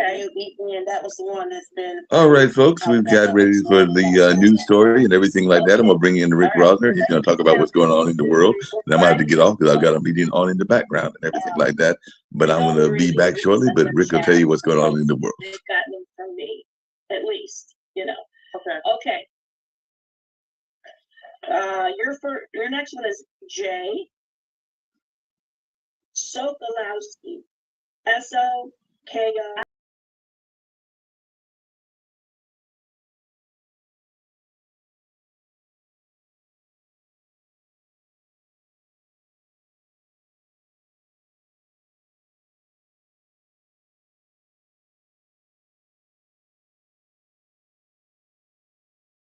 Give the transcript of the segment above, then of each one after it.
Okay, and that was the one that's been. All right, folks, we've got ready for the news story and everything like that. I'm going to bring in Rick Rosner. He's going to talk about what's going on in the world. And I'm going to have to get off because I've got a meeting on in the background and everything like that. But I'm going to be back shortly. But Rick will tell you what's going on in the world. They've gotten them from me, at least, Okay. Okay. Your next one is Jay Sokolowski. SOKO.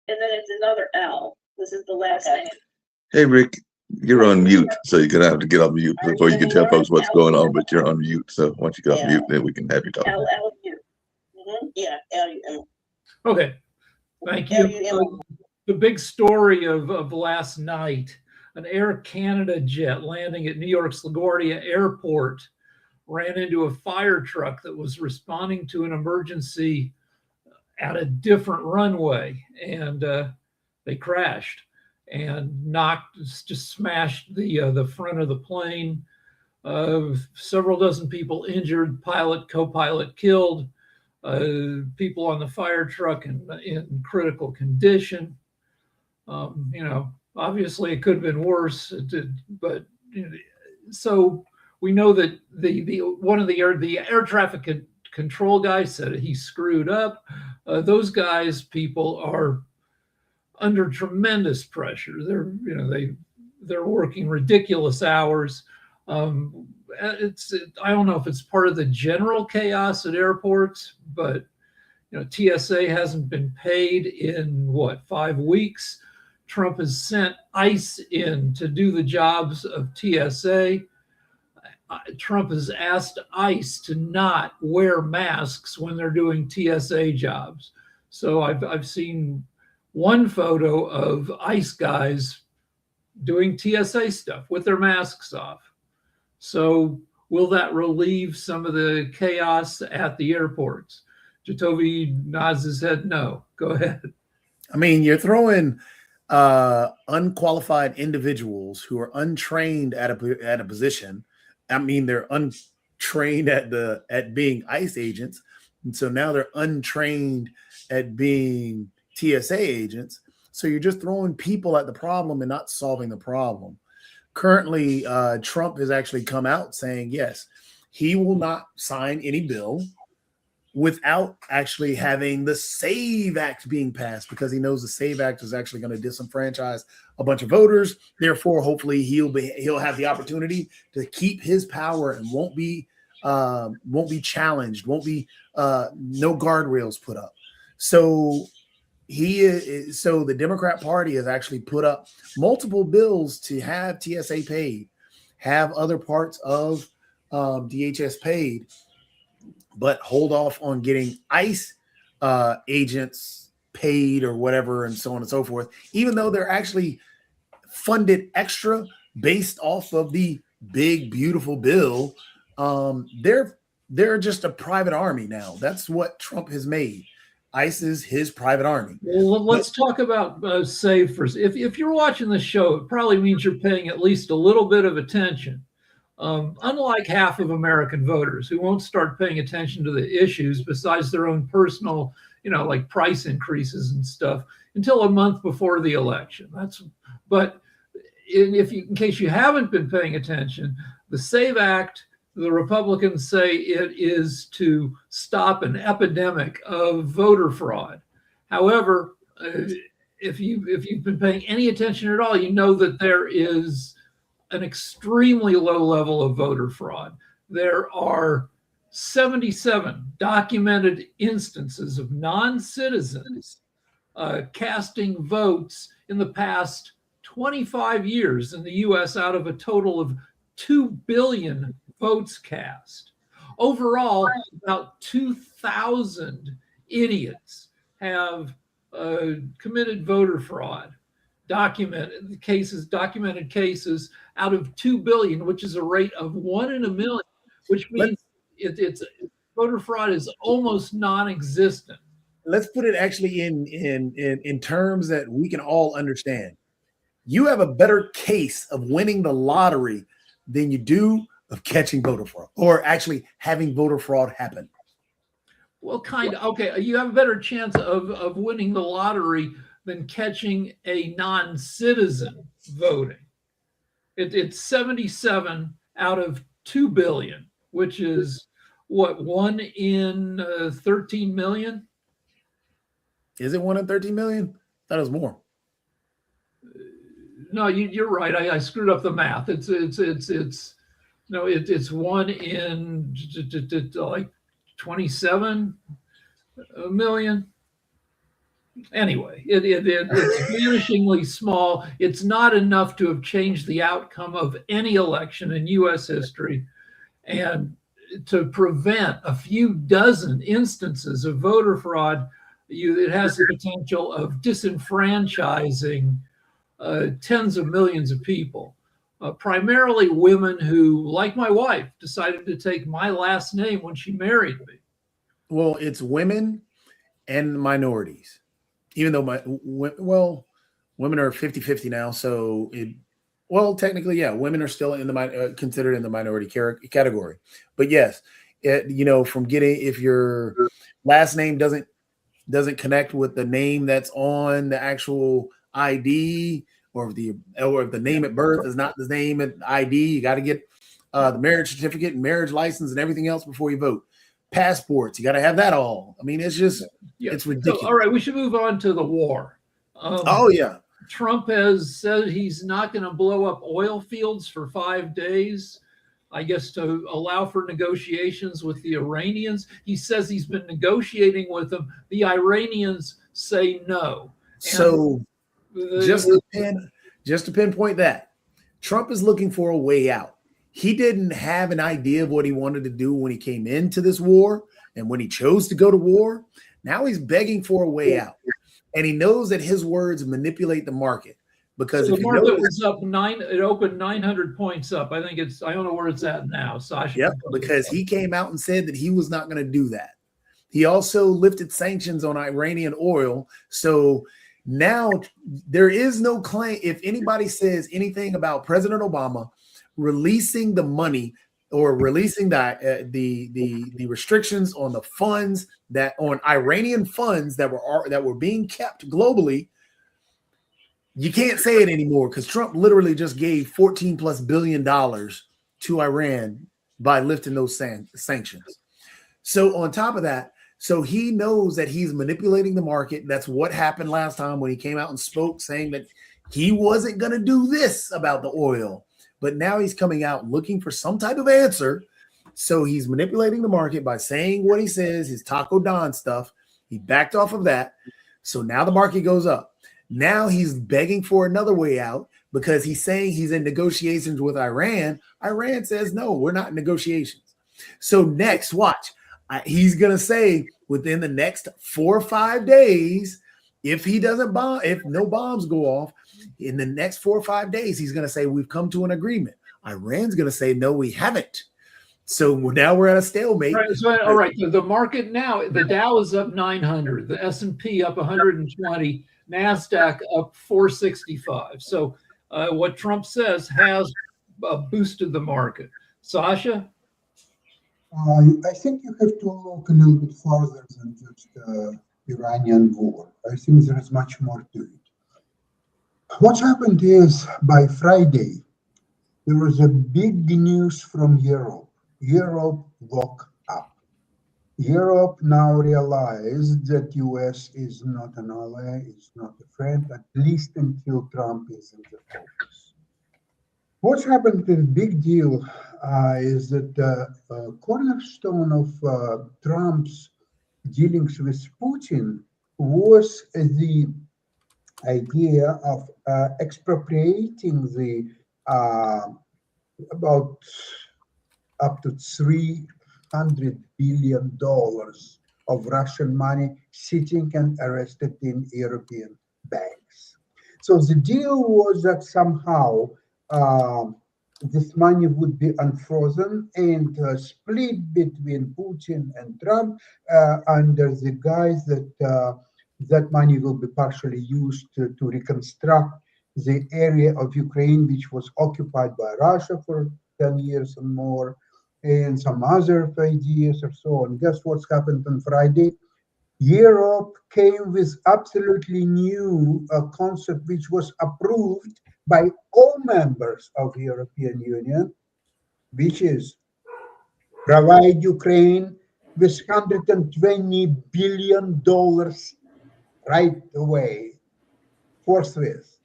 And then it's another L. This is the last name. Hey, Rick, you're on mute, so you're going to have to get off mute before you can tell folks what's going on, but you're on mute. So once you get off mute, then we can have you talk. L-L-U. Yeah, L-U-M. Okay, thank you. The big story of last night, an Air Canada jet landing at New York's LaGuardia Airport ran into a fire truck that was responding to an emergency at a different runway, and they crashed and just smashed the front of the plane. Several dozen people injured, pilot, co-pilot killed, people on the fire truck in critical condition. Obviously it could have been worse, but so we know that the air traffic control guy said he screwed up. Those people are under tremendous pressure. They're working ridiculous hours. I don't know if it's part of the general chaos at airports, but TSA hasn't been paid in 5 weeks. Trump has sent ICE in to do the jobs of TSA. Trump has asked ICE to not wear masks when they're doing TSA jobs. So I've seen one photo of ICE guys doing TSA stuff with their masks off. So will that relieve some of the chaos at the airports? Jacoby nods his head no. Go ahead. I mean, you're throwing unqualified individuals who are untrained at a position. I mean, they're untrained at being ICE agents, and so now they're untrained at being TSA agents. So you're just throwing people at the problem and not solving the problem. Currently, Trump has actually come out saying, yes, he will not sign any bill without actually having the SAVE Act being passed, because he knows the SAVE Act is actually going to disenfranchise a bunch of voters. Therefore, hopefully he'll have the opportunity to keep his power and won't be challenged, won't be no guardrails put up. So the Democrat Party has actually put up multiple bills to have TSA paid, have other parts of DHS paid, but hold off on getting ICE agents paid or whatever, and so on and so forth, even though they're actually funded extra based off of the big, beautiful bill. They're just a private army now. That's what Trump has made. ICE is his private army. Well, let's talk about SAVE first. If you're watching the show, it probably means you're paying at least a little bit of attention. Unlike half of American voters who won't start paying attention to the issues besides their own personal, like price increases and stuff until a month before the election. But in case you haven't been paying attention, the SAVE Act, the Republicans say it is to stop an epidemic of voter fraud. However, if you've been paying any attention at all, you know that there is an extremely low level of voter fraud. There are 77 documented instances of non-citizens casting votes in the past 25 years in the US out of a total of 2 billion votes cast. Overall, about 2,000 idiots have committed voter fraud. Documented cases out of 2 billion, which is a rate of 1 in a million, which means it's voter fraud is almost non-existent. Let's put it actually in terms that we can all understand. You have a better case of winning the lottery than you do of catching voter fraud, or actually having voter fraud happen. Well, kind of. Okay, you have a better chance of winning the lottery than catching a non-citizen voting. It's 77 out of 2 billion, which is what, 1 in 13 million? Is it 1 in 13 million? That is more. No, you're right. I screwed up the math. It's 1 in like 27 million. Anyway, it's vanishingly small. It's not enough to have changed the outcome of any election in U.S. history, and to prevent a few dozen instances of voter fraud, it has the potential of disenfranchising tens of millions of people, primarily women who, like my wife, decided to take my last name when she married me. Well, it's women and minorities. Even though women are 50-50 now. So technically, yeah, women are still in the considered in the minority category. But yes, from if your last name doesn't connect with the name that's on the actual ID, or if the name at birth is not the name at ID, you got to get the marriage certificate and marriage license and everything else before you vote. Passports, you got to have that all. I mean, it's just it's ridiculous. So, all right, we should move on to the war. Trump has said he's not going to blow up oil fields for 5 days, I guess, to allow for negotiations with the Iranians. He says he's been negotiating with them. The Iranians say no. So just to pinpoint that, Trump is looking for a way out. He didn't have an idea of what he wanted to do when he came into this war and when he chose to go to war. Now he's begging for a way out. And he knows that his words manipulate the market, because the market was up it opened 900 points up. I don't know where it's at now. Sasha. Yep, because he came out and said that he was not going to do that. He also lifted sanctions on Iranian oil. So now there is no claim. If anybody says anything about President Obama releasing the money or releasing the restrictions on the funds on Iranian funds that were being kept globally, you can't say it anymore, because Trump literally just gave $14+ billion to Iran by lifting those sanctions. So on top of that, so he knows that he's manipulating the market. That's what happened last time when he came out and spoke, saying that he wasn't going to do this about the oil. But now he's coming out looking for some type of answer. So he's manipulating the market by saying what he says, his Taco Don stuff. He backed off of that. So now the market goes up. Now he's begging for another way out, because he's saying he's in negotiations with Iran. Iran says, no, we're not in negotiations. So next, watch. He's going to say within the next 4 or 5 days, if no bombs go off, in the next 4 or 5 days, he's going to say, we've come to an agreement. Iran's going to say, no, we haven't. So now we're at a stalemate. All right. The market now, the Dow is up 900, the S&P up 120, NASDAQ up 465. So what Trump says has boosted the market. Sasha? I think you have to look a little bit further than just Iranian war. I think there is much more to it. What happened is, by Friday, there was a big news from Europe. Europe woke up. Europe now realized that US is not an ally, is not a friend, at least until Trump is in the focus. What happened, the big deal, is that the cornerstone of Trump's dealings with Putin was the idea of expropriating the about up to $300 billion of Russian money sitting and arrested in European banks. So the deal was that somehow this money would be unfrozen and split between Putin and Trump under the guise that that money will be partially used to reconstruct the area of Ukraine which was occupied by Russia for 10 years and more, and some other ideas or so on. Guess what's happened on Friday? Europe came with absolutely new concept which was approved by all members of the European Union, which is provide Ukraine with $120 billion right away, forthwith,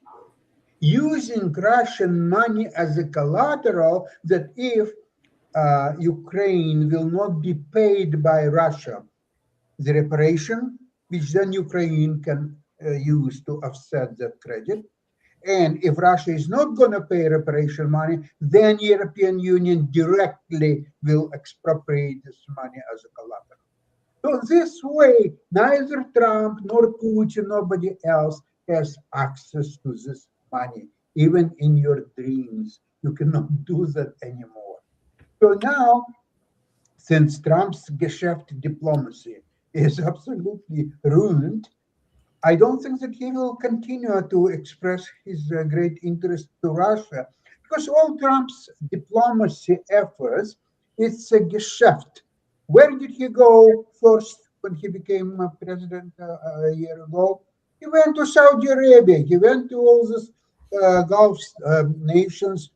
using Russian money as a collateral that if Ukraine will not be paid by Russia, the reparation, which then Ukraine can use to offset that credit. And if Russia is not going to pay reparation money, then European Union directly will expropriate this money as a collateral. So this way, neither Trump nor Putin, nobody else has access to this money. Even in your dreams, you cannot do that anymore. So now, since Trump's Geschäft diplomacy is absolutely ruined, I don't think that he will continue to express his great interest to Russia, because all Trump's diplomacy efforts, it's a Geschäft. Where did he go first when he became president a year ago? He went to Saudi Arabia. He went to all these Gulf nations.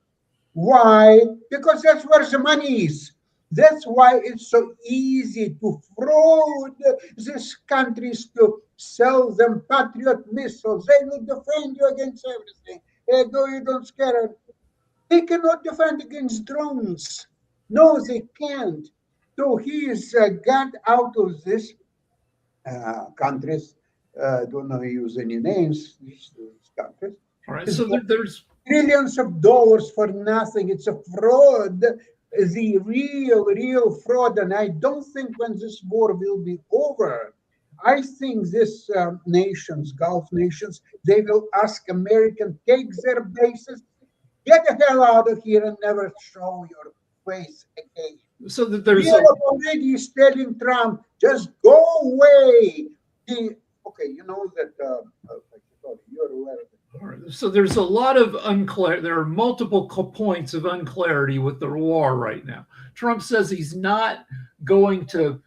Why? Because that's where the money is. That's why it's so easy to fraud these countries, to sell them Patriot missiles. They will defend you against everything. Though you don't scare. They cannot defend against drones. No, they can't. So he's got out of this countries. Don't know use any names. These countries. All right. So there's trillions of dollars for nothing. It's a fraud. The real fraud. And I don't think when this war will be over, I think these nations, Gulf nations, they will ask American, take their bases, get the hell out of here and never show your face again. so that there's Europe already is telling Trump, just go away. Okay, you know that, you're aware of it. all right, so there's a lot of there are multiple points of unclarity with the war right now. Trump says he's not going to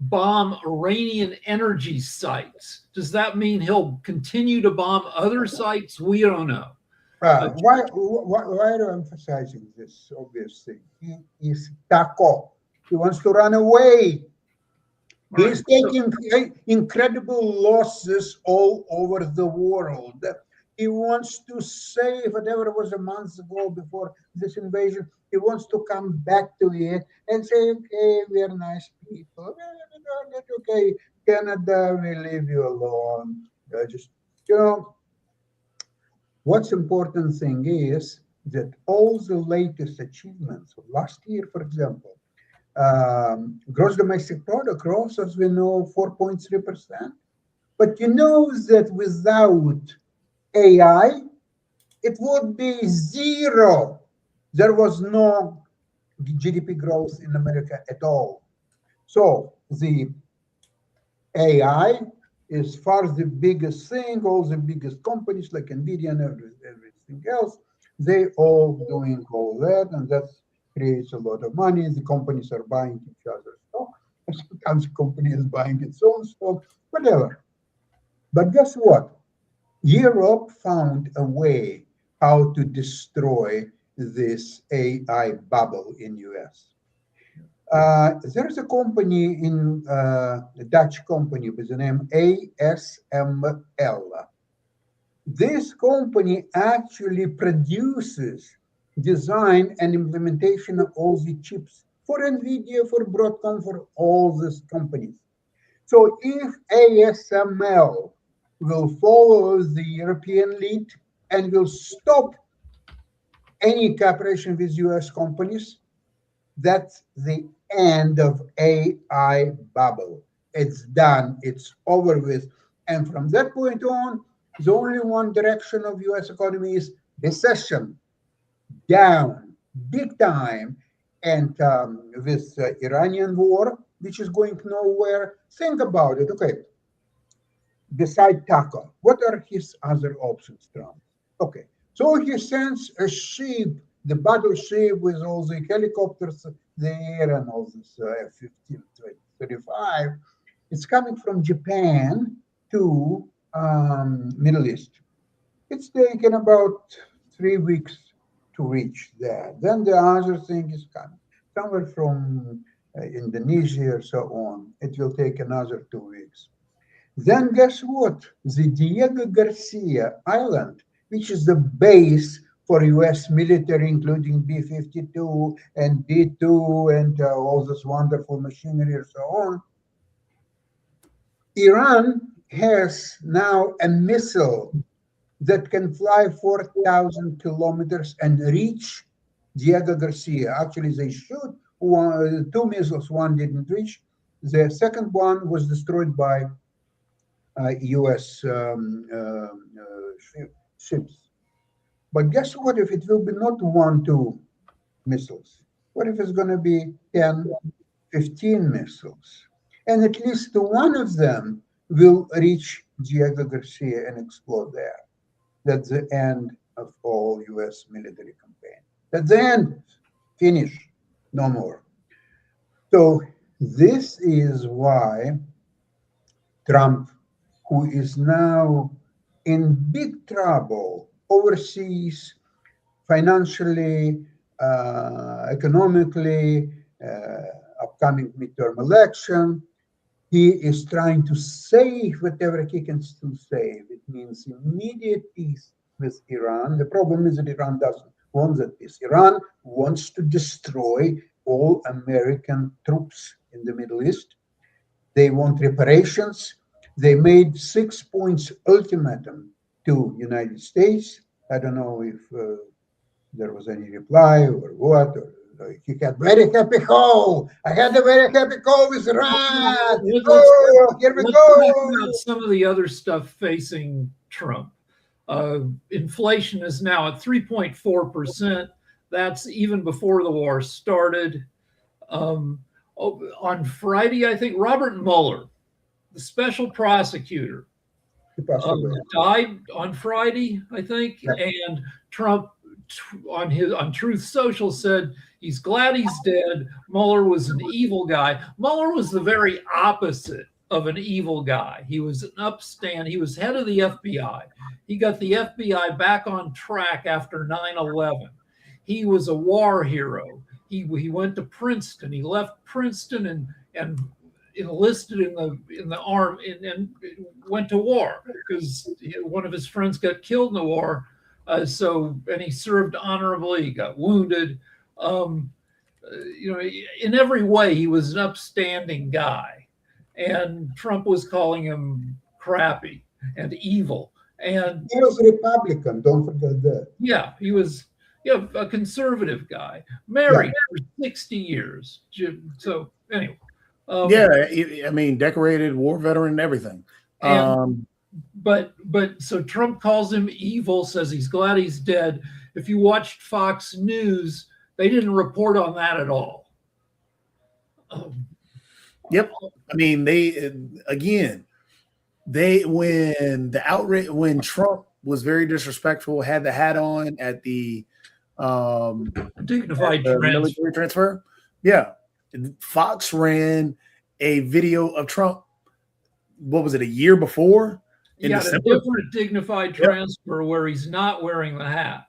bomb Iranian energy sites. Does that mean he'll continue to bomb other sites? We don't know. Why are you emphasizing this obvious thing? He is Taco. He wants to run away. Right. He's taking incredible losses all over the world. He wants to save whatever was a month ago before this invasion. He wants to come back to it and say, okay, we are nice people. Okay, Canada, we leave you alone. Just, you know, what's important thing is that all the latest achievements of last year, for example, gross domestic product rose, as we know, 4.3%. But you know that without AI, it would be zero. There was no GDP growth in America at all. So the AI is far the biggest thing. All the biggest companies like NVIDIA and everything else, they all doing all that, and that creates a lot of money. The companies are buying each other's stock. Sometimes the company is buying its own stock, whatever. But guess what? Europe found a way how to destroy this AI bubble in US. There's a company in a Dutch company with the name ASML. This company actually produces design and implementation of all the chips for NVIDIA, for Broadcom, for all these companies. So if ASML will follow the European lead and will stop any cooperation with US companies, that's the end of AI bubble. It's done, it's over with. And from that point on, the only one direction of US economy is recession. down big time. And with Iranian war, which is going nowhere, think about it. Okay, beside Tucker, what are his other options, Trump? Okay, so he sends a ship, the battleship with all the helicopters there and all this F-15, 35. It's coming from Japan to Middle East. It's taken about 3 weeks to reach there. Then the other thing is coming somewhere from Indonesia or so on. It will take another 2 weeks. Then guess what? The Diego Garcia Island, which is the base for US military, including B-52 and B-2 and all this wonderful machinery and so on. Iran has now a missile that can fly 4,000 kilometers and reach Diego Garcia. Actually, they shoot 2 missiles, one didn't reach. The second one was destroyed by US ships. But guess what? If it will be not 1, 2 missiles, what if it's going to be 10, 15 missiles? And at least one of them will reach Diego Garcia and explode there. That's the end of all US military campaign. That's the end. Finish. No more. So this is why Trump, who is now in big trouble overseas, financially, economically, upcoming midterm election, he is trying to save whatever he can still save. It means immediate peace with Iran. The problem is that Iran doesn't want that peace. Iran wants to destroy all American troops in the Middle East. They want reparations. They made 6 points ultimatum to United States. I don't know if there was any reply or what, or he had very happy call. I had a very happy call with Iran. Oh, here we Let's go. talk about some of the other stuff facing Trump. Inflation is now at 3.4%. That's even before the war started. On Friday, I think Robert Mueller, the special prosecutor, died on Friday, I think, Yeah. and Trump on Truth Social said he's glad he's dead. Mueller was an evil guy. Mueller was the very opposite of an evil guy. He was an upstand. He was head of the FBI. He got the FBI back on track after 9/11. He was a war hero. He went to Princeton. He left Princeton and enlisted in the army and went to war because one of his friends got killed in the war. And he served honorably. He got wounded. In every way, he was an upstanding guy. And Trump was calling him crappy and evil. And He was a Republican, don't forget that. yeah, he was a conservative guy, married for 60 years. So anyway. I mean, decorated war veteran and everything. But so Trump calls him evil, says he's glad he's dead. If you watched Fox News, they didn't report on that at all. Yep. I mean, when Trump was very disrespectful, had the hat on at the Dignified military transfer. Yeah. Fox ran a video of Trump. What was it, a year before? A different dignified transfer where he's not wearing the hat.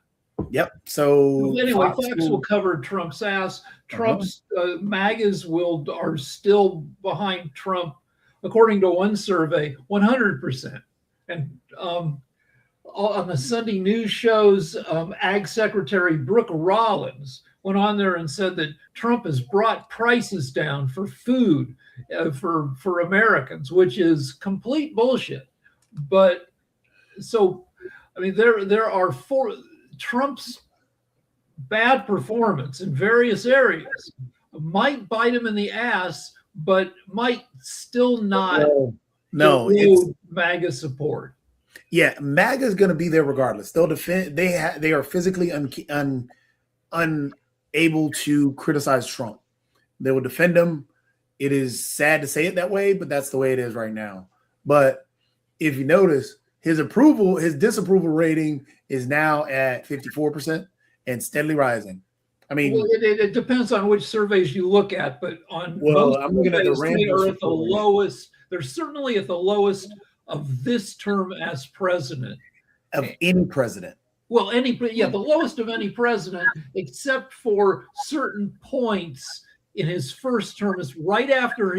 Yep. So anyway, Fox will cover Trump's ass. Trump's MAGAs are still behind Trump, according to one survey, 100%. And on the Sunday news shows, Ag Secretary Brooke Rollins went on there and said that Trump has brought prices down for food for Americans, which is complete bullshit. But so, I mean, there are Trump's bad performance in various areas might bite him in the ass, but might still not it's MAGA support. Yeah, MAGA is going to be there regardless. They'll defend. They are physically unable to criticize Trump. They will defend him. It is sad to say it that way, but that's the way it is right now. But if you notice, his disapproval rating is now at 54% and steadily rising. I mean, well, it depends on which surveys you look at, but on well, most I'm looking at the surveys, they Rand are at the lowest. They're certainly at the lowest of this term as president. of any president. Well, the lowest of any president, except for certain points in his first term, is right after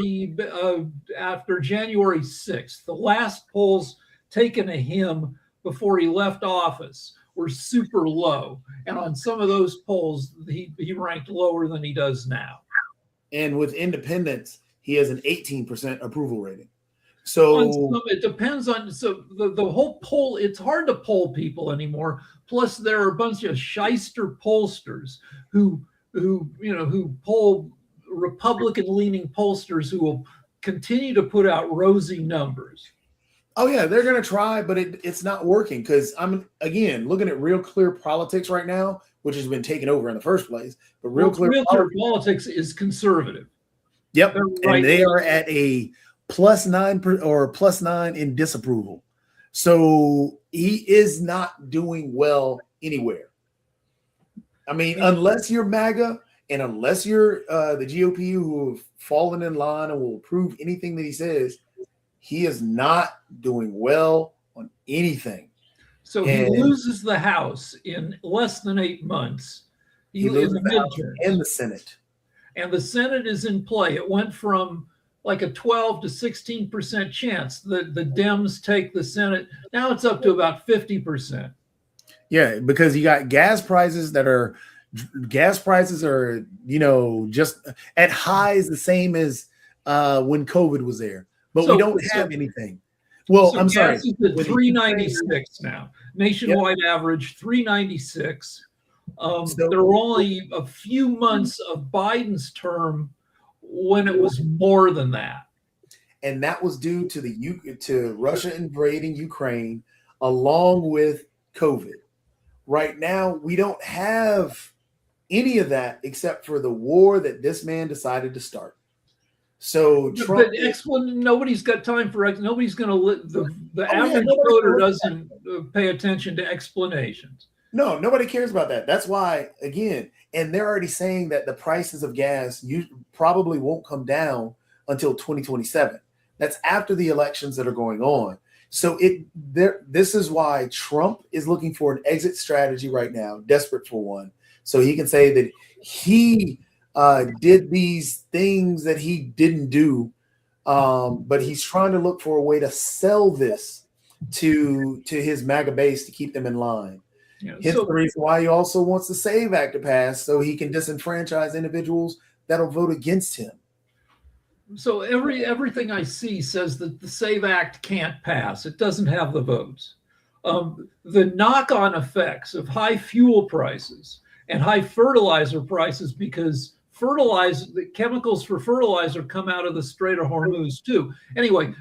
after January 6th. The last polls taken of him before he left office were super low, and on some of those polls, he ranked lower than he does now. And with independents, he has an 18% approval rating. So it depends on the whole poll. It's hard to poll people anymore. Plus, there are a bunch of shyster pollsters who poll Republican-leaning pollsters who will continue to put out rosy numbers. oh yeah, they're gonna try, but it's not working because I'm again looking at Real Clear Politics right now, which has been taken over in the first place. But Real Clear Politics is conservative. Yep, Right. and they are at a +9 in disapproval. So he is not doing well anywhere. I mean, unless you're MAGA and unless you're the GOP who have fallen in line and will approve anything that he says, he is not doing well on anything. So he loses the House in less than 8 months. He loses the House and the Senate. And the Senate is in play. It went from like a 12 to 16% chance that the Dems take the Senate. Now it's up to about 50%. Yeah, because you got gas prices are, just at highs the same as when COVID was there. But we don't have anything. Well, I'm sorry. Gas is at $3.96 now. Nationwide average $3.96. There were only a few months of Biden's term when it was more than that, and that was due to Russia invading Ukraine, along with COVID. Right now, we don't have any of that except for the war that this man decided to start. So Trump, nobody's got time for nobody's going to the average voter doesn't pay attention to explanations. No, nobody cares about that. That's why, again, and they're already saying that the prices of gas probably won't come down until 2027. That's after the elections that are going on. So this is why Trump is looking for an exit strategy right now, desperate for one, so he can say that he did these things that he didn't do, but he's trying to look for a way to sell this to his MAGA base to keep them in line. Yeah, Hence the reason why he also wants the SAVE Act to pass, so he can disenfranchise individuals that'll vote against him. So everything I see says that the SAVE Act can't pass. It doesn't have the votes. The knock-on effects of high fuel prices and high fertilizer prices, because the chemicals for fertilizer come out of the Strait of Hormuz too. Anyway,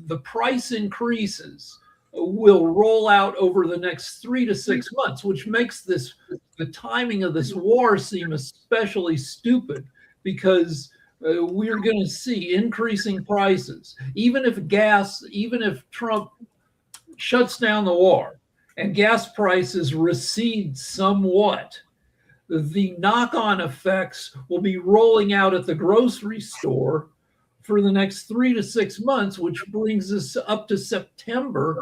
the price increases will roll out over the next 3 to 6 months, which makes the timing of this war seem especially stupid, because we're going to see increasing prices. Even if Trump shuts down the war and gas prices recede somewhat, the knock-on effects will be rolling out at the grocery store for the next 3 to 6 months, which brings us up to September,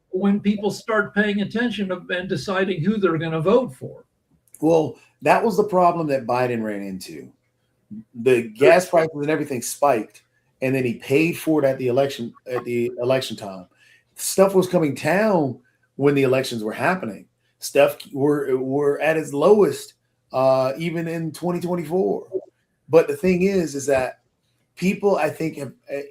when people start paying attention and deciding who they're going to vote for. Well, that was the problem that Biden ran into. The gas prices and everything spiked, and then he paid for it at the election time. Stuff was coming down when the elections were happening. Stuff were at its lowest even in 2024. But the thing is that people, I think,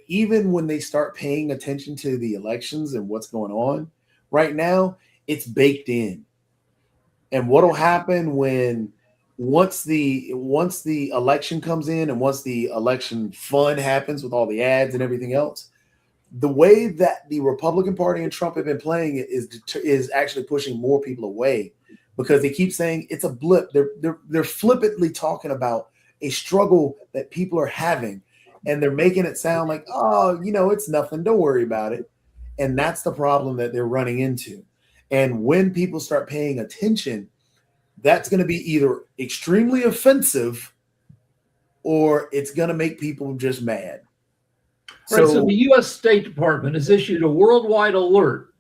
even when they start paying attention to the elections and what's going on right now, it's baked in. And what'll happen once the election comes in and once the election fun happens with all the ads and everything else, the way that the Republican Party and Trump have been playing it is actually pushing more people away, because they keep saying it's a blip. They're flippantly talking about a struggle that people are having, and they're making it sound like, oh, it's nothing, don't worry about it. And that's the problem that they're running into. And when people start paying attention, that's going to be either extremely offensive or it's going to make people just mad. Right, so the U.S. State Department has issued a worldwide alert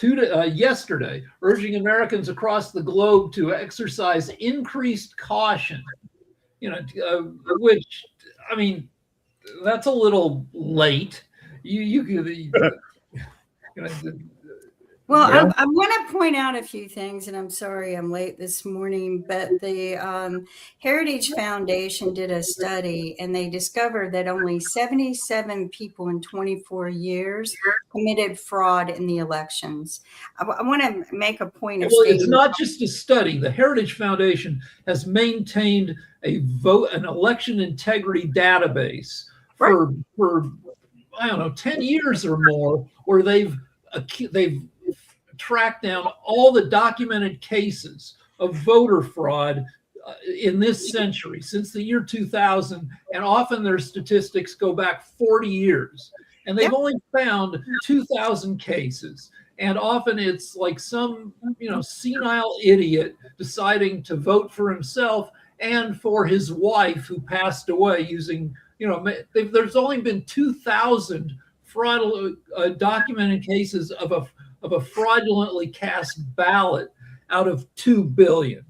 yesterday, urging Americans across the globe to exercise increased caution. Which, I mean, that's a little late. Well, Yeah. I want to point out a few things, and I'm sorry I'm late this morning, but the Heritage Foundation did a study, and they discovered that only 77 people in 24 years committed fraud in the elections. I want to make a point of Well, it's stating, not just a study. The Heritage Foundation has maintained an election integrity database for I don't know, 10 years or more, where they've tracked down all the documented cases of voter fraud in this century, since the year 2000, and often their statistics go back 40 years. And they've only found 2,000 cases. And often it's like some, senile idiot deciding to vote for himself and for his wife who passed away using, there's only been 2,000 fraudulent documented cases of a fraudulently cast ballot out of 2 billion.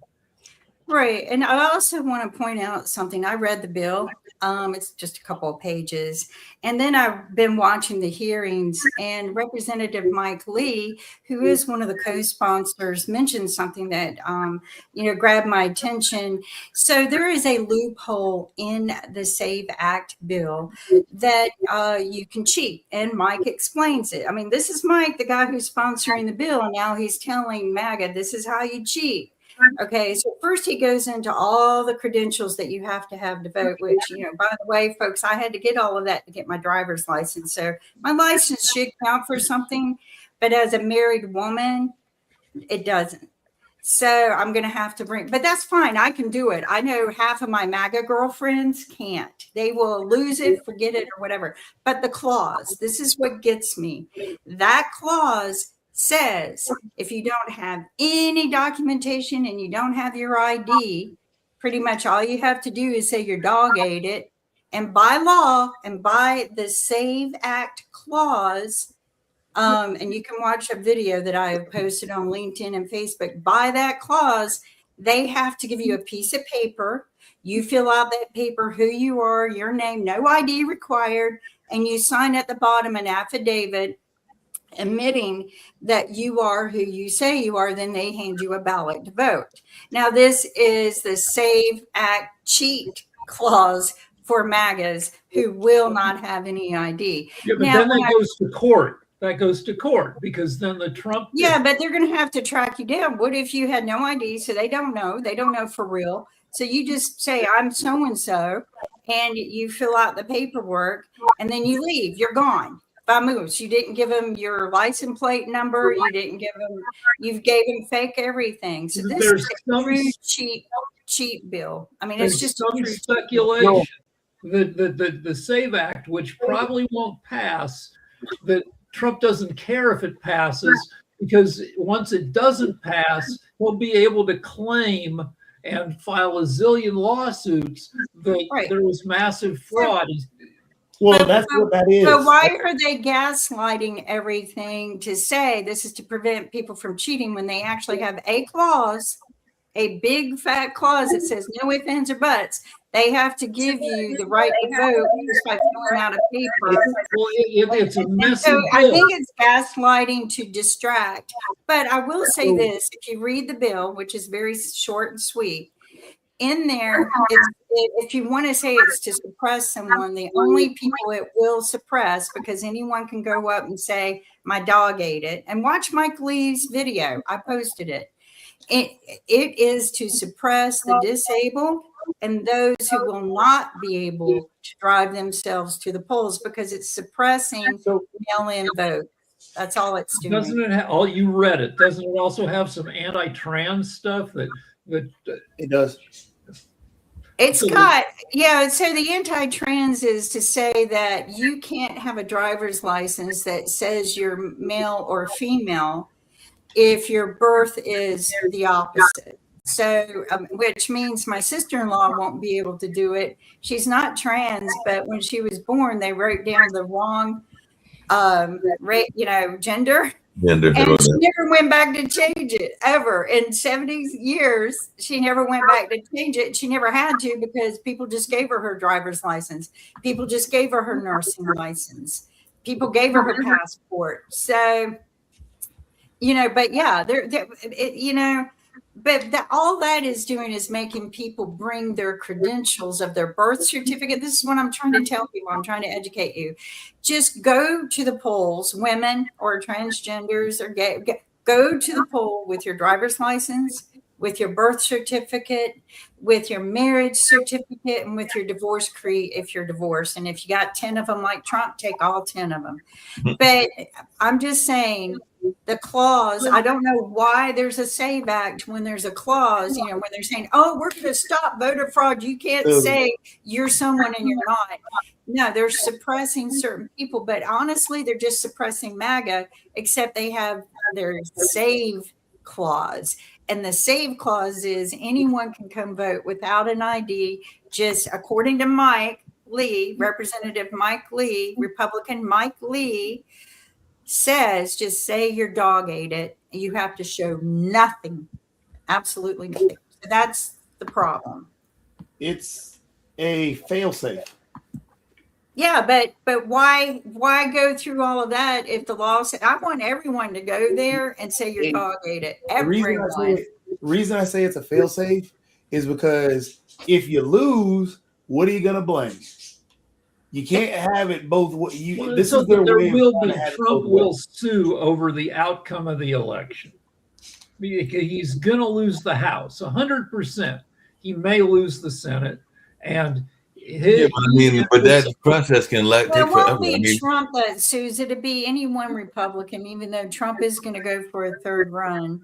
right. And I also want to point out something. I read the bill. It's just a couple of pages. And then I've been watching the hearings, and Representative Mike Lee, who is one of the co-sponsors, mentioned something that, grabbed my attention. So there is a loophole in the SAVE Act bill that you can cheat. And Mike explains it. I mean, this is Mike, the guy who's sponsoring the bill. And now he's telling MAGA, this is how you cheat. Okay, so first he goes into all the credentials that you have to vote, which, by the way, folks, I had to get all of that to get my driver's license. So my license should count for something, but as a married woman, it doesn't. So I'm going to have to but that's fine. I can do it. I know half of my MAGA girlfriends can't. They will lose it, forget it, or whatever. But the clause, this is what gets me. That clause says if you don't have any documentation and you don't have your ID, pretty much all you have to do is say your dog ate it. And by law and by the SAVE Act clause, and you can watch a video that I have posted on LinkedIn and Facebook, by that clause, they have to give you a piece of paper. You fill out that paper, who you are, your name, no ID required, and you sign at the bottom an affidavit admitting that you are who you say you are. Then they hand you a ballot to vote. Now, this is the SAVE Act cheat clause for MAGAs who will not have any ID. Yeah, but now, then that goes to court. That goes to court because then the Trump. Yeah, but they're going to have to track you down. What if you had no ID? So they don't know. They don't know for real. So you just say, I'm so-and-so, and you fill out the paperwork, and then you leave. You're gone. Vamoose. You didn't give them your license plate number. You didn't give them, you gave them fake everything. So this is a true cheat bill. I mean, it's just some speculation that the SAVE Act, which probably won't pass, that Trump doesn't care if it passes, because once it doesn't pass, he'll be able to claim and file a zillion lawsuits that there was massive fraud. Well, that's what that is. So why are they gaslighting everything to say this is to prevent people from cheating when they actually have a clause, a big fat clause that says no ifs, ands, or buts? They have to give you the right to vote just by filling out a paper. Well, it's a messy So I bill. think it's gaslighting to distract. But I will say this: if you read the bill, which is very short and sweet, in there, if you want to say it's to suppress someone, the only people it will suppress, because anyone can go up and say, my dog ate it, and watch Mike Lee's video. I posted it. It is to suppress the disabled and those who will not be able to drive themselves to the polls, because it's suppressing mail-in vote. That's all it's doing. Doesn't it have, oh, you read it. Doesn't it also have some anti-trans stuff that It does. It's So got, yeah, so the anti-trans is to say that you can't have a driver's license that says you're male or female if your birth is the opposite. So, which means my sister-in-law won't be able to do it. She's not trans, but when she was born, they wrote down the wrong, gender. Gender. And she never went back to change it ever. In 70 years, she never went back to change it. She never had to because people just gave her driver's license. People just gave her nursing license. People gave her passport. So, but yeah, but all that is doing is making people bring their credentials of their birth certificate. This is what I'm trying to tell people. I'm trying to educate you. Just go to the polls, women or transgenders or gay, go to the poll with your driver's license, with your birth certificate, with your marriage certificate, and with your divorce decree if you're divorced. And if you got 10 of them like Trump, take all 10 of them. But I'm just saying, the clause, I don't know why there's a SAVE Act when there's a clause, when they're saying, oh, we're going to stop voter fraud. You can't say you're someone and you're not. No, they're suppressing certain people, but honestly, they're just suppressing MAGA, except they have their SAVE clause. And the SAVE clause is anyone can come vote without an ID, just according to Mike Lee, Representative Mike Lee, Republican Mike Lee, says just say your dog ate it. You have to show nothing, absolutely nothing. So that's the problem. It's a fail-safe. Yeah, but why go through all of that if the law said I want everyone to go there and say your dog ate it? Everyone. The reason I say it's a fail-safe is because if you lose, what are you gonna blame? You can't have it both ways. This is their way. Trump will sue over the outcome of the election. He's going to lose the House 100%. He may lose the Senate, and but that process can take forever. It won't be Trump that sues. It'll be any one Republican, even though Trump is going to go for a third run.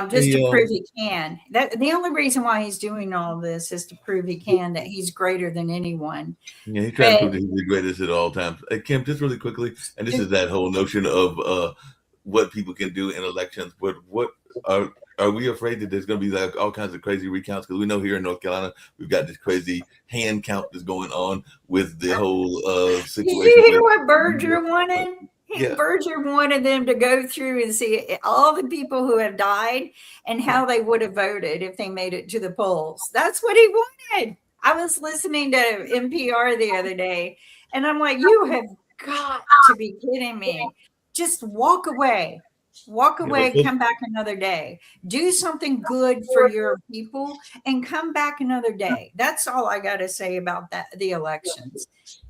Just to prove he can. The only reason why he's doing all this is to prove he can, that he's greater than anyone. Yeah, he's trying to prove that he's the greatest at all times. Kim, just really quickly, and this is that whole notion of what people can do in elections. But what are we afraid that there's going to be like all kinds of crazy recounts? Because we know here in North Carolina we've got this crazy hand count that's going on with the whole situation. Did you hear what Berger wanted? Yeah. Berger wanted them to go through and see all the people who have died and how they would have voted if they made it to the polls. That's what he wanted. I was listening to NPR the other day, and I'm like, you have got to be kidding me. Just walk away. Walk away, come back another day. Do something good for your people and come back another day. That's all I got to say about the elections.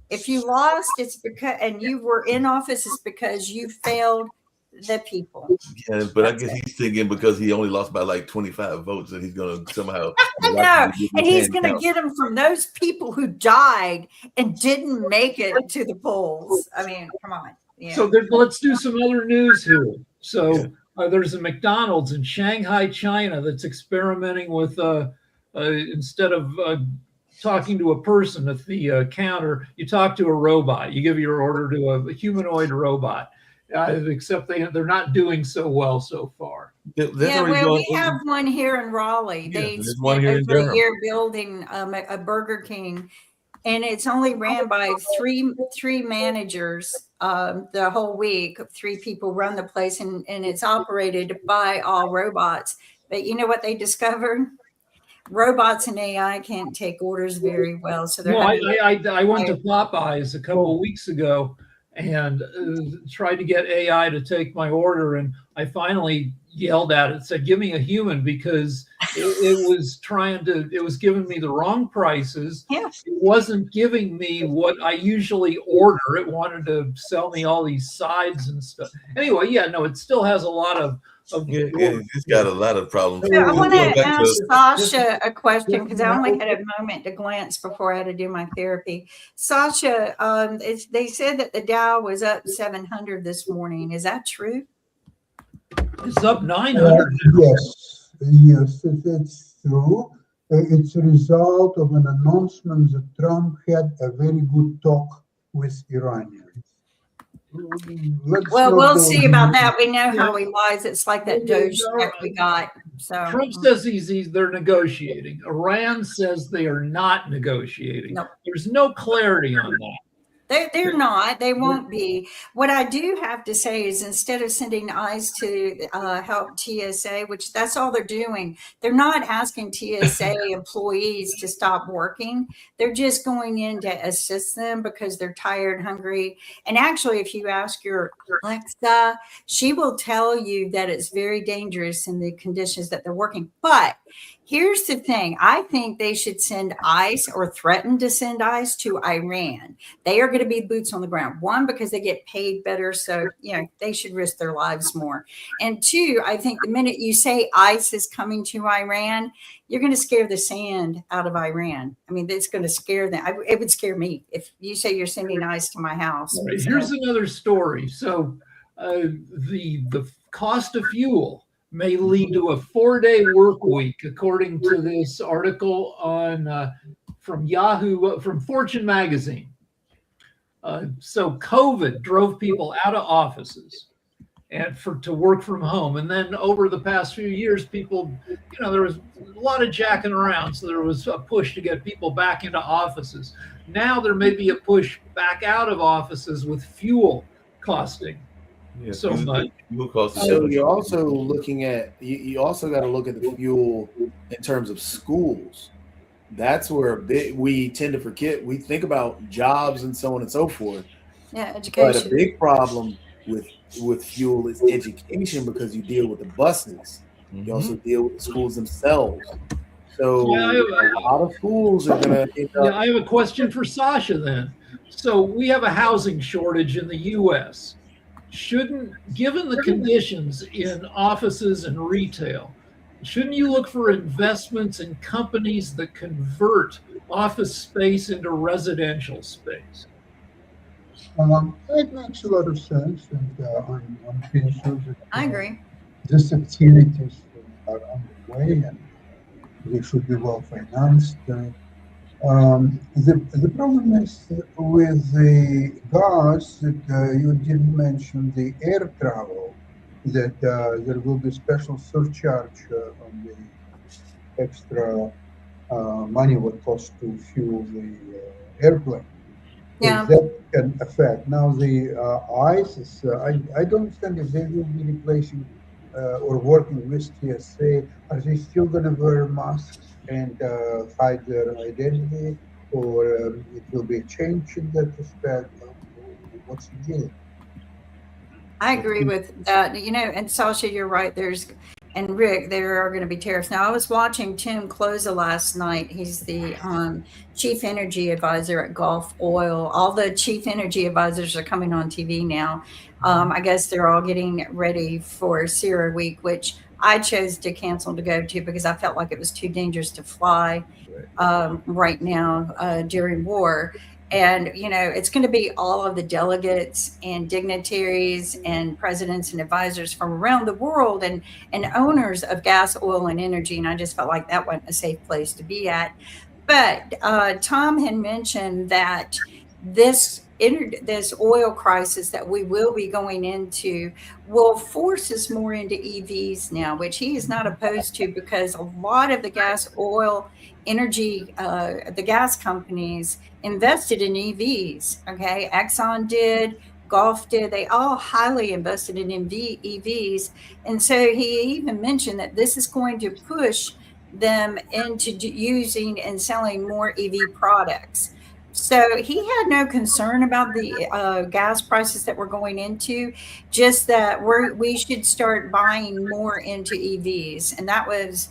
If you lost, it's because, and you were in office, it's because you failed the people. Yeah, but I guess he's thinking because he only lost by like 25 votes that he's going to somehow. No, and he's going to get them from those people who died and didn't make it to the polls. I mean, come on. Yeah. So let's do some other news here. So there's a McDonald's in Shanghai, China, that's experimenting with instead of talking to a person at the counter, you talk to a robot. You give your order to a humanoid robot. Except they're not doing so well so far. We have one here in Raleigh. They spent over a year building a Burger King, and it's only ran by three managers the whole week. 3 people run the place, and it's operated by all robots. But you know what they discovered? Robots and AI can't take orders very well. So I went to Popeyes a couple of weeks ago and tried to get AI to take my order, and I finally yelled at it, said, "Give me a human," because it was giving me the wrong prices. Yeah. It wasn't giving me what I usually order. It wanted to sell me all these sides and stuff. Anyway, it still has a lot of It's got a lot of problems. So I want Going to back ask to- Sasha a question because I only had a moment to glance before I had to do my therapy. Sasha, they said that the Dow was up 700 this morning. Is that true? It's up 900. Yes, it's true. It's a result of an announcement that Trump had a very good talk with Iranians. Well, we'll see about that. We know how he lies. It's like that Doge check we got. So Trump says they're negotiating. Iran says they are not negotiating. Nope. There's no clarity on that. They're not. They won't be. What I do have to say is instead of sending ICE to help TSA, which that's all they're doing, they're not asking TSA employees to stop working. They're just going in to assist them because they're tired, hungry. And actually, if you ask your Alexa, she will tell you that it's very dangerous in the conditions that they're working. But here's the thing. I think they should send ICE or threaten to send ICE to Iran. They are going to be boots on the ground. One, because they get paid better. So, they should risk their lives more. And two, I think the minute you say ICE is coming to Iran, you're going to scare the sand out of Iran. I mean, it's going to scare them. It would scare me if you say you're sending ICE to my house. Right. Here's another story. So the cost of fuel may lead to a 4-day work week, according to this article on from Yahoo, from Fortune magazine. So COVID drove people out of offices and to work from home. And then over the past few years, people, there was a lot of jacking around. So there was a push to get people back into offices. Now there may be a push back out of offices with fuel costing so much. So you're also looking at, you also got to look at the fuel in terms of schools. That's where we tend to forget. We think about jobs and so on and so forth. Yeah, education. But a big problem with fuel is education because you deal with the buses. You also deal with the schools themselves. So a lot of schools are going to. I have a question for Sasha then. So we have a housing shortage in the U.S. Given the conditions in offices and retail, shouldn't you look for investments in companies that convert office space into residential space? It makes a lot of sense, and I'm pretty sure that I agree. these activities are underway and they should be well financed. The problem is with the gas that you didn't mention, the air travel, that there will be special surcharge on the extra money what costs to fuel the airplane. Yeah. That can affect. Now the ICE is, I don't understand if they will be replacing or working with TSA. Are they still going to wear masks and hide their identity, or it will be a change in that respect? What's the deal? I agree with that. And Sasha, you're right. And Rick, there are going to be tariffs. Now, I was watching Tim Closa last night. He's the chief energy advisor at Gulf Oil. All the chief energy advisors are coming on TV now. I guess they're all getting ready for CERA Week, which I chose to cancel to go to because I felt like it was too dangerous to fly right now during war. And, it's going to be all of the delegates and dignitaries and presidents and advisors from around the world and owners of gas, oil, and energy. And I just felt like that wasn't a safe place to be at. But Tom had mentioned that this oil crisis that we will be going into will force us more into EVs now, which he is not opposed to because a lot of the gas, oil, energy, the gas companies invested in EVs. Okay, Exxon did, Gulf did. They all highly invested in EVs, and so he even mentioned that this is going to push them into using and selling more EV products. So he had no concern about the gas prices that we're going into, just that we should start buying more into EVs, and that was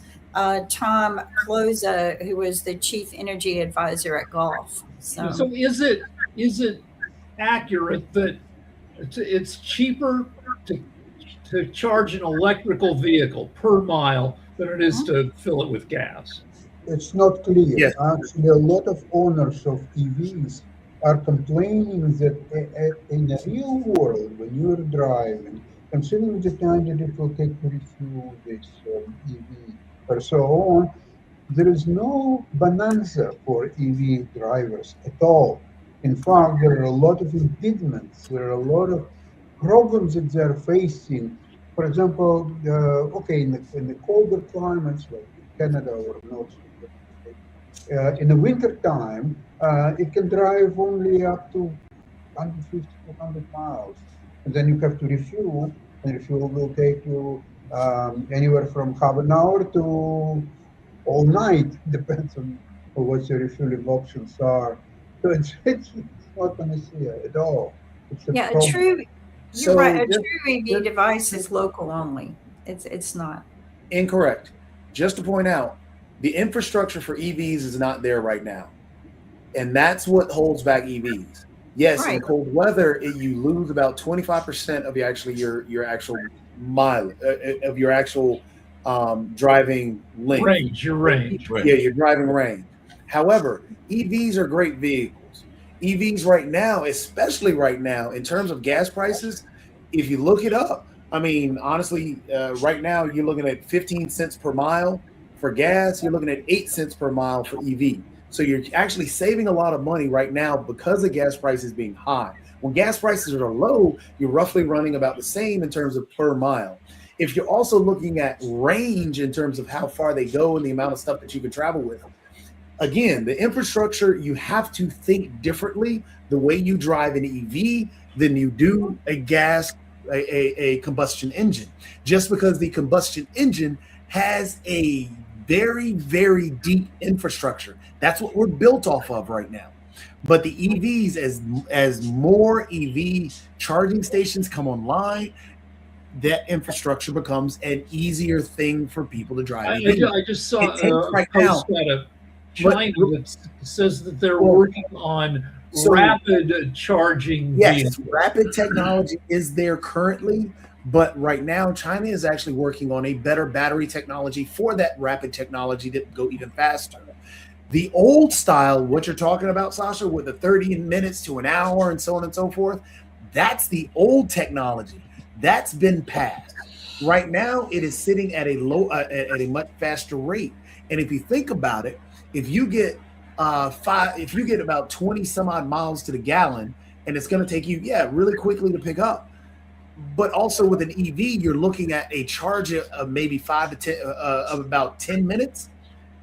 Tom Closa, who was the chief energy advisor at Gulf. So is it accurate that it's cheaper to charge an electrical vehicle per mile than it is to fill it with gas. It's not clear. Yes. Actually, a lot of owners of EVs are complaining that in the real world, when you're driving, considering the time that it will take to refuel this EV or so on, there is no bonanza for EV drivers at all. In fact, there are a lot of impediments. There are a lot of problems that they're facing. For example, in the colder climates like Canada or North, in the winter time, it can drive only up to 150 to 200 miles. And then you have to refuel, and refuel will take you anywhere from half an hour to all night, depends on what your refueling options are. So it's not panacea at all. It's a Yeah, a problem. true, So you're right, a just- true EV device is local only. It's not. Incorrect. Just to point out, the infrastructure for EVs is not there right now. And that's what holds back EVs. Yes, in Right. cold weather, you lose about 25% of your actual mile of your actual driving length. Your range. Yeah, your driving range. However, EVs are great vehicles. EVs right now, especially right now, in terms of gas prices, if you look it up, I mean, honestly, right now you're looking at 15 cents per mile for gas. You're looking at 8 cents per mile for EV. So you're actually saving a lot of money right now because of gas prices being high. When gas prices are low, you're roughly running about the same in terms of per mile. If you're also looking at range in terms of how far they go and the amount of stuff that you can travel with, again, the infrastructure, you have to think differently the way you drive an EV than you do a combustion engine. Just because the combustion engine has a very, very deep infrastructure. That's what we're built off of right now. But the EVs, as more EV charging stations come online, that infrastructure becomes an easier thing for people to drive. I just saw It takes a right post now. out of China that says that they're Well, working on so- rapid charging Yes, vehicles. rapid technology is there currently, but right now China is actually working on a better battery technology for that rapid technology to go even faster. The old style, what you're talking about, Sasha, with the 30 minutes to an hour and so on and so forth, that's the old technology. That's been passed. Right now, it is sitting at a much faster rate. And if you think about it, if you get about 20 some odd miles to the gallon, and it's going to take you, really quickly to pick up. But also with an EV, you're looking at a charge of maybe 5 to 10 of about 10 minutes,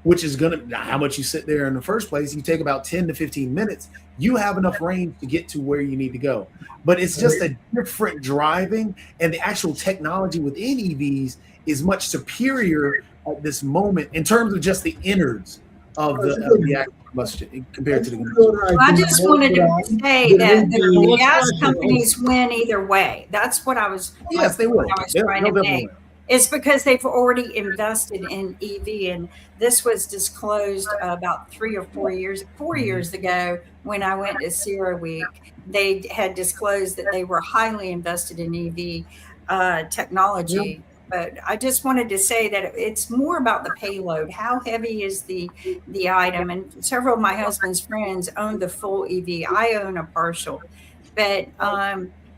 which is going to how much you sit there in the first place. You take about 10 to 15 minutes. You have enough range to get to where you need to go. But it's just a different driving, and the actual technology within EVs is much superior at this moment in terms of just the innards of the actual combustion compared to the combustion. I just wanted to say that the Let's gas not- companies win either way. That's what I was. Yes, they will. I was They'll trying to definitely make. will. It's because they've already invested in EV, and this was disclosed about 3 or 4 years, 4 years ago when I went to Sierra Week. They had disclosed that they were highly invested in EV technology. But I just wanted to say that it's more about the payload. How heavy is the item? And several of my husband's friends own the full EV. I own a partial, but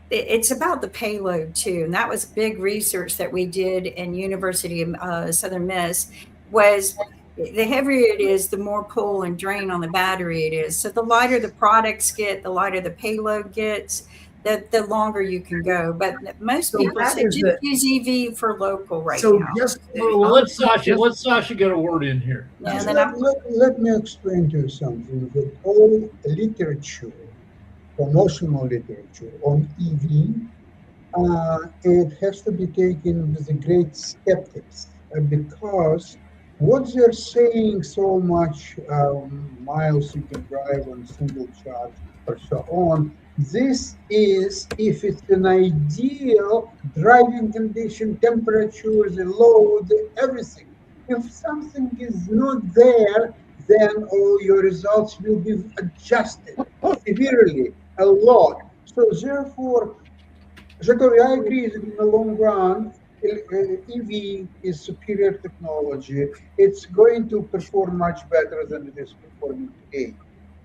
it's about the payload too. And that was big research that we did in University of Southern Miss. Was the heavier it is, the more pull and drain on the battery it is. So the lighter the products get, the lighter the payload gets, the longer you can go. But most So people that say is just use EV for local right So now. just Well, let Sasha get a word in here. And then I'm, Let me explain to you something. The whole literature, promotional literature on EV, it has to be taken with a great skeptics because what they're saying so much miles you can drive on single charge or so on, this is if it's an ideal driving condition, temperature, the load, everything. If something is not there, then all your results will be adjusted severely, a lot. So therefore, So Tori, I agree that in the long run, EV is superior technology. It's going to perform much better than it is performing today.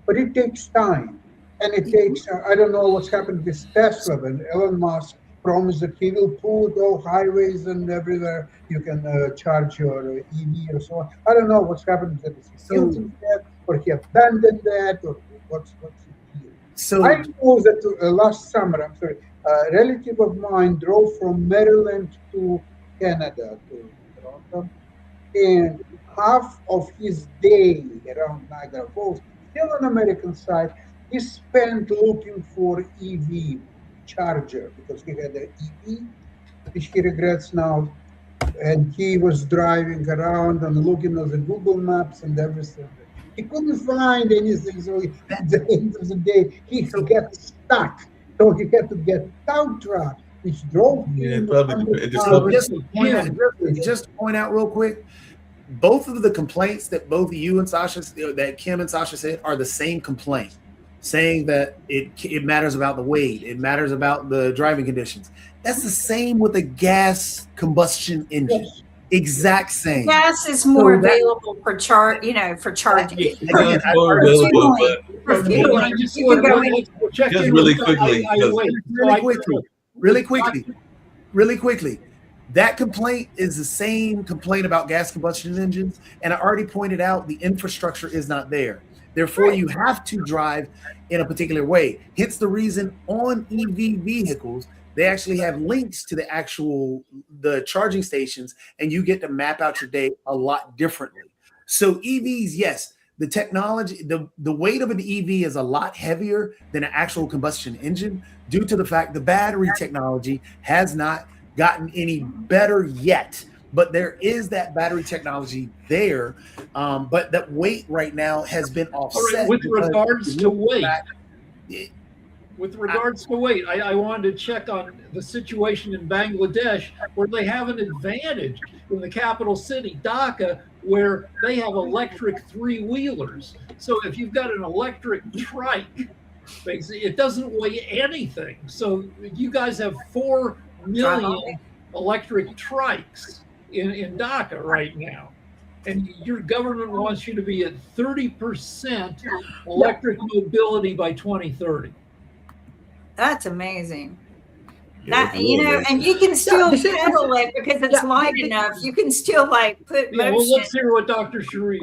But it takes time. And it takes, I don't know what's happened with Tesla, but Elon Musk promised that he will put all highways and everywhere you can charge your EV or so on. I don't know what's happened that he built that, or he abandoned that, or what's he doing. So I know that last summer, I'm sorry, a relative of mine drove from Maryland to Canada, to Toronto, and half of his day around Niagara Falls, still on the American side, he spent looking for EV charger because he had an EV, which he regrets now. And he was driving around and looking at the Google Maps and everything. He couldn't find anything, so at the end of the day, he got stuck. So he had to get tow truck, which drove him. Just to point out real quick, both of the complaints that both you and Sasha, that Kim and Sasha said, are the same complaint, saying that it matters about the weight, it matters about the driving conditions. That's the same with a gas combustion engine. Yes. Exact same. Gas is more available for charging. Again, more available, but just really quickly. That complaint is the same complaint about gas combustion engines, and I already pointed out the infrastructure is not there. Therefore, you have to drive in a particular way. Hence the reason on EV vehicles, they actually have links to the charging stations, and you get to map out your day a lot differently. So EVs, yes, the technology, the weight of an EV is a lot heavier than an actual combustion engine due to the fact the battery technology has not gotten any better yet. But there is that battery technology there, but that weight right now has been offset. With regards to weight, I wanted to check on the situation in Bangladesh, where they have an advantage in the capital city, Dhaka, where they have electric three-wheelers. So if you've got an electric trike, basically, it doesn't weigh anything. So you guys have 4 million electric trikes in Dhaka right now. And your government wants you to be at 30% electric mobility by 2030. That's amazing. And you can still pedal it because it's light enough. You can still put motion. Well, let's hear what Dr. Sharif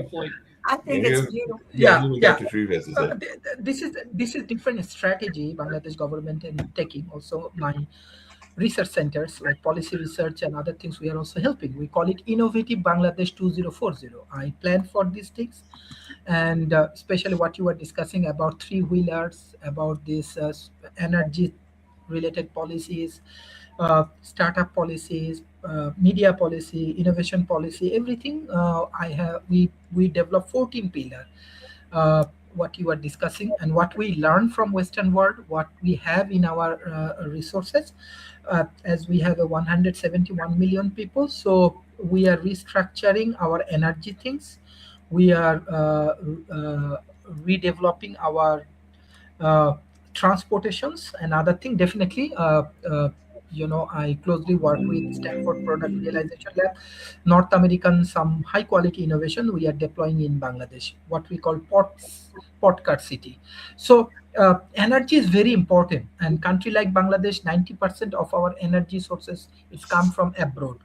I think it's beautiful. Dr. Sharif has to say. This is different strategy Bangladesh government is taking. Also, my research centers like policy research and other things we are also helping. We call it Innovative Bangladesh 2040. I plan for these things, and especially what you were discussing about three-wheelers, about this energy-related policies, startup policies, media policy, innovation policy, everything. We developed 14 pillars. What you are discussing and what we learn from Western world, what we have in our resources, as we have a 171 million people. So we are restructuring our energy things. We are redeveloping our transportations and other thing. Definitely, I closely work with Stanford Product Realization Lab, North American, some high quality innovation we are deploying in Bangladesh, what we call Podcast City. So energy is very important, and country like Bangladesh, 90% of our energy sources is come from abroad.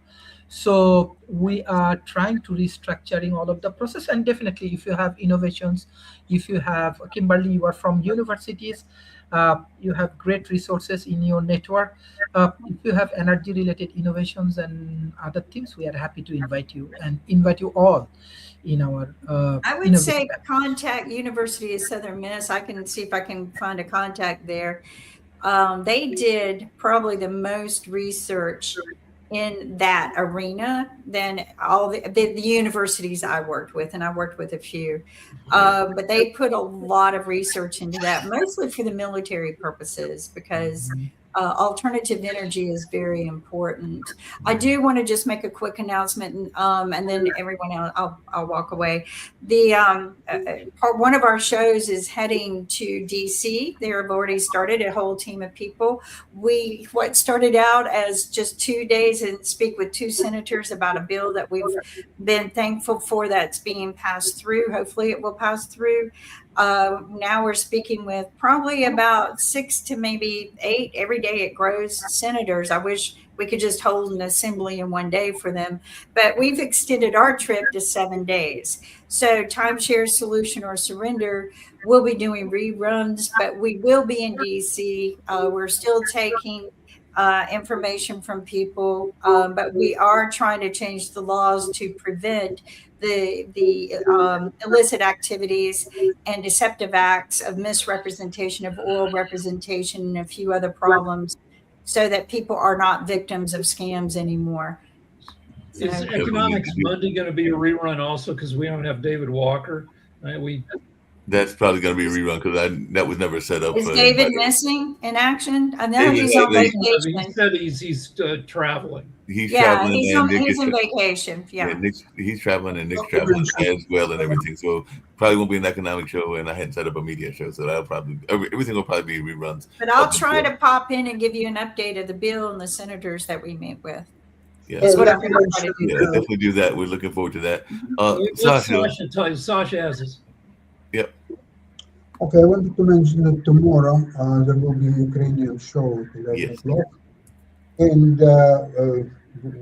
So we are trying to restructuring all of the process, and definitely if you have innovations, if you have, Kimberly, you are from universities, you have great resources in your network. If you have energy related innovations and other things, we are happy to invite you all in our I would say contact University of Southern Miss. I can see if I can find a contact there. They did probably the most research in that arena than all the universities I worked with, and I worked with a few. But they put a lot of research into that, mostly for the military purposes, because alternative energy is very important. I do want to just make a quick announcement, and then everyone else, I'll walk away. One of our shows is heading to DC. They have already started a whole team of people. What started out as just 2 days and speak with 2 senators about a bill that we've been thankful for that's being passed through. Hopefully it will pass through. Now we're speaking with probably about 6 to maybe 8. Every day it grows senators. I wish we could just hold an assembly in one day for them, but we've extended our trip to 7 days. So Timeshare Solution or Surrender, we'll be doing reruns, but we will be in DC. We're still taking information from people, but we are trying to change the laws to prevent the illicit activities and deceptive acts of misrepresentation of oil representation and a few other problems, so that people are not victims of scams anymore. Is Economics Monday going to be a rerun also because we don't have David Walker? That's probably going to be a rerun because that was never set up. Is David missing in action? I know he's on He vacation. said he's traveling. He's Yeah, traveling. he's on vacation. Yeah. He's traveling and Nick's traveling as well and everything. So probably won't be an economic show, and I hadn't set up a media show, so everything will probably be reruns. But I'll try to pop in and give you an update of the bill and the senators that we meet with. Yeah, That's what I'm going to try to do. yeah, definitely do that. We're looking forward to that. Sasha has us. Yep. Okay, I wanted to mention that tomorrow there will be a Ukrainian show at 11 o'clock. And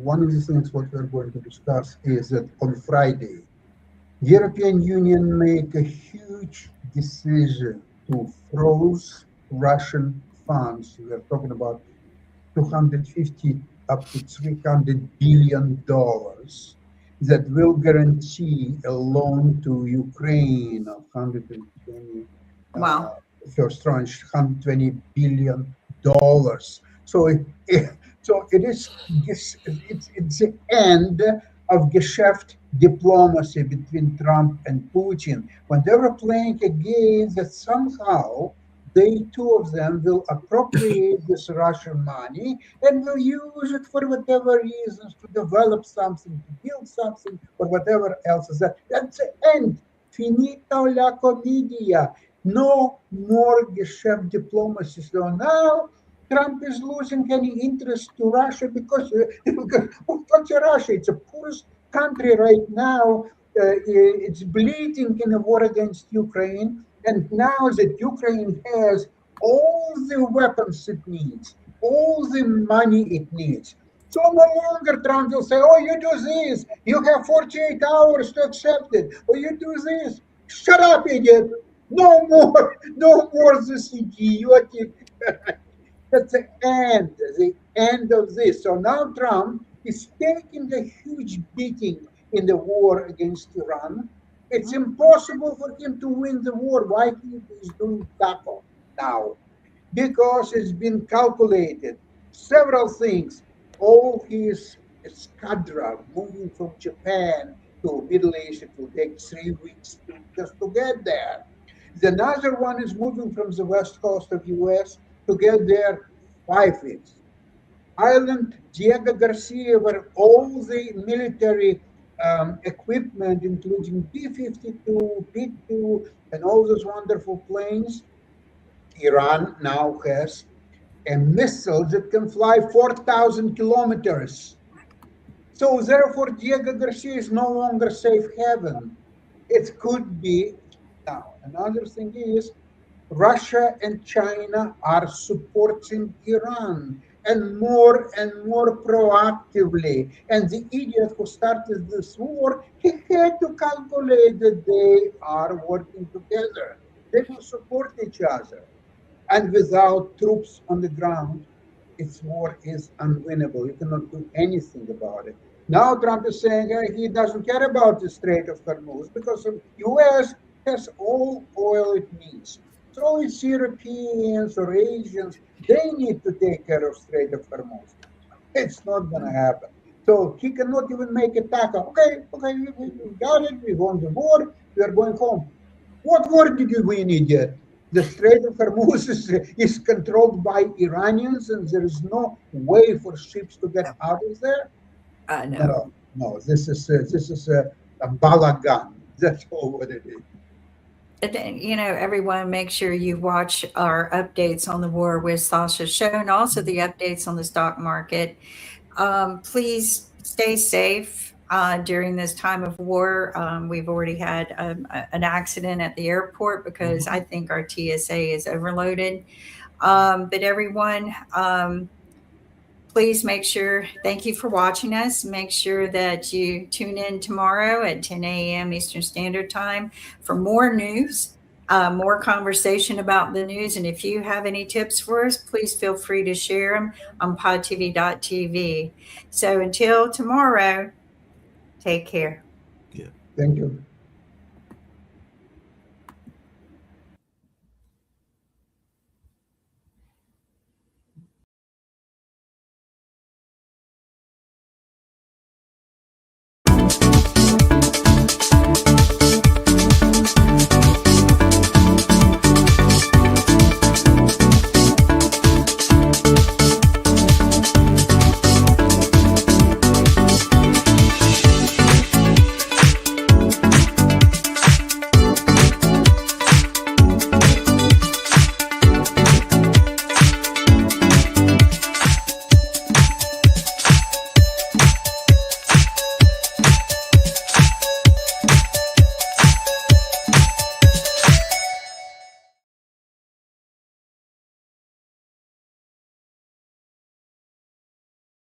one of the things what we're going to discuss is that on Friday, European Union make a huge decision to freeze Russian funds. We're talking about 250 up to $300 billion that will guarantee a loan to Ukraine of 120. Wow. First tranche, $120 billion. So it's the end of Geschäft diplomacy between Trump and Putin. When they were playing a game that somehow they two of them will appropriate this Russian money and will use it for whatever reasons to develop something, to build something, or whatever else is that. That's the end. Finito la commedia. No more Geschäft diplomacy. So now Trump is losing any interest to Russia because what's Russia? It's the poorest country right now. It's bleeding in a war against Ukraine. And now that Ukraine has all the weapons it needs, all the money it needs, so no longer Trump will say, oh, you do this, you have 48 hours to accept it, or you do this. Shut up, idiot. No more this idiotic. That's the end of this. So now Trump is taking a huge beating in the war against Iran. It's impossible for him to win the war. Why he is doing tackle now? Because it's been calculated. Several things. All his escadra moving from Japan to Middle East, it will take 3 weeks just to get there. Another one is moving from the west coast of US to get there 5 weeks. Island Diego Garcia, where all the military equipment, including B-52, B-2, and all those wonderful planes, Iran now has a missile that can fly 4,000 kilometers. So therefore, Diego Garcia is no longer safe haven. It could be. Now, another thing is Russia and China are supporting Iran and more proactively. And the idiot who started this war, he had to calculate that they are working together. They will support each other. And without troops on the ground, its war is unwinnable. You cannot do anything about it. Now Trump is saying he doesn't care about the Strait of Hormuz because the U.S. has all oil it needs. So it's Europeans or Asians, they need to take care of Strait of Hormuz. It's not going to happen. So he cannot even make a tackle. Okay, we got it, we won the war, we are going home. What war did you win, idiot? The Strait of Hormuz is controlled by Iranians, and there is no way for ships to get out of there. I know. No. This is a balagan. That's all what it is. And then, everyone, make sure you watch our updates on the War with Sasha show and also the updates on the stock market. Please stay safe during this time of war. We've already had an accident at the airport because I think our TSA is overloaded. But everyone, please make sure, thank you for watching us. Make sure that you tune in tomorrow at 10 a.m. Eastern Standard Time for more news, more conversation about the news. And if you have any tips for us, please feel free to share them on podtv.tv. So until tomorrow, take care. Thank you.